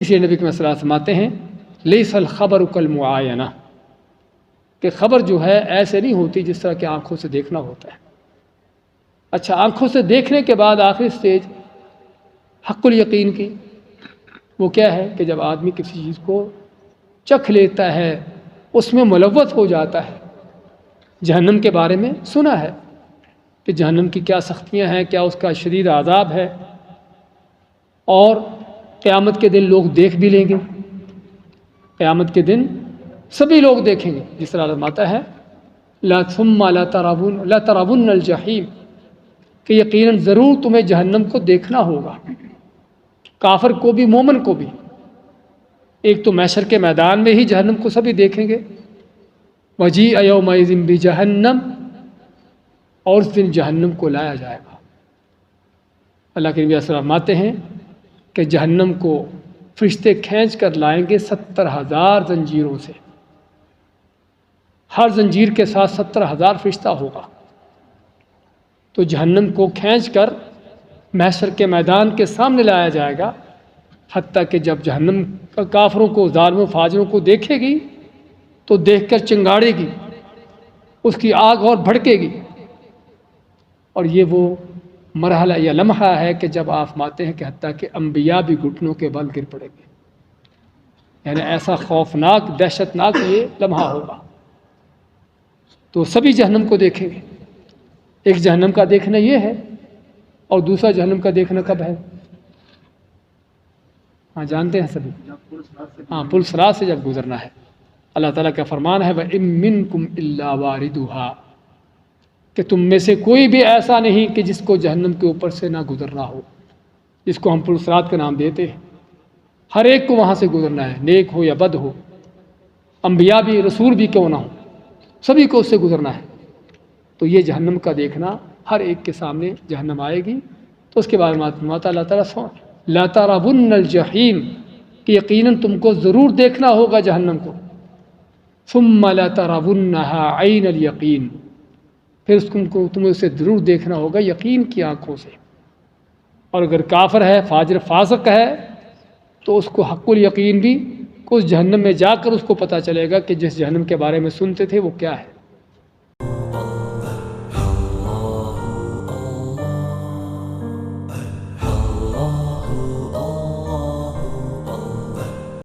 اس لیے نبی کے صلی اللہ علیہ وسلم فرماتے ہیں لیس الخبر کالمعاینہ، کہ خبر جو ہے ایسے نہیں ہوتی جس طرح کہ آنکھوں سے دیکھنا ہوتا ہے۔ اچھا، آنکھوں سے دیکھنے کے بعد آخری سٹیج حق الیقین کی، وہ کیا ہے کہ جب آدمی کسی چیز کو چکھ لیتا ہے، اس میں ملوث ہو جاتا ہے۔ جہنم کے بارے میں سنا ہے کہ جہنم کی کیا سختیاں ہیں، کیا اس کا شدید عذاب ہے، اور قیامت کے دن لوگ دیکھ بھی لیں گے۔ قیامت کے دن سبھی لوگ دیکھیں گے، جس طرح فرماتا ہے ثم لا ترون الجحیم، کہ یقیناً ضرور تمہیں جہنم کو دیکھنا ہوگا، کافر کو بھی مومن کو بھی۔ ایک تو محشر کے میدان میں ہی جہنم کو سبھی دیکھیں گے، وجیء یومئذ بجہنم، اور اس دن جہنم کو لایا جائے گا۔ اللہ کے نبی صلی اللہ علیہ وسلم فرماتے ہیں کہ جہنم کو فرشتے کھینچ کر لائیں گے 70,000 زنجیروں سے، ہر زنجیر کے ساتھ 70,000 فرشتہ ہوگا۔ تو جہنم کو کھینچ کر محشر کے میدان کے سامنے لایا جائے گا، حتیٰ کہ جب جہنم کافروں کو، ظالموں فاجروں کو دیکھے گی تو دیکھ کر چنگاڑے گی، اس کی آگ اور بھڑکے گی۔ اور یہ وہ مرحلہ یا لمحہ ہے کہ جب آپ ماتے ہیں کہ حتیٰ کہ انبیاء بھی گھٹنوں کے بل گر پڑیں گے، یعنی ایسا خوفناک، دہشتناک یہ لمحہ ہوگا۔ تو سبھی جہنم کو دیکھیں گے۔ ایک جہنم کا دیکھنا یہ ہے، اور دوسرا جہنم کا دیکھنا کب ہے؟ ہاں جانتے ہیں سبھی، ہاں پل صراط سے جب گزرنا ہے۔ اللہ تعالیٰ کا فرمان ہے وَإِن مِّنكُمْ إِلَّا وَارِدُهَا، کہ تم میں سے کوئی بھی ایسا نہیں کہ جس کو جہنم کے اوپر سے نہ گزرنا ہو، جس کو ہم پل صراط کا نام دیتے ہیں۔ ہر ایک کو وہاں سے گزرنا ہے، نیک ہو یا بد ہو، انبیاء بھی، رسول بھی کیوں نہ ہو، سبھی کو اس سے گزرنا ہے۔ تو یہ جہنم کا دیکھنا، ہر ایک کے سامنے جہنم آئے گی، تو اس کے بعد اللہ تعالیٰ لا ترون الجحیم، کہ یقیناً تم کو ضرور دیکھنا ہوگا جہنم کو، ثم لترونها عین الیقین، پھر تمہیں اسے ضرور دیکھنا ہوگا یقین کی آنکھوں سے۔ اور اگر کافر ہے، فاجر فاسق ہے، تو اس کو حق الیقین بھی، اس جہنم میں جا کر اس کو پتہ چلے گا کہ جس جہنم کے بارے میں سنتے تھے وہ کیا ہے۔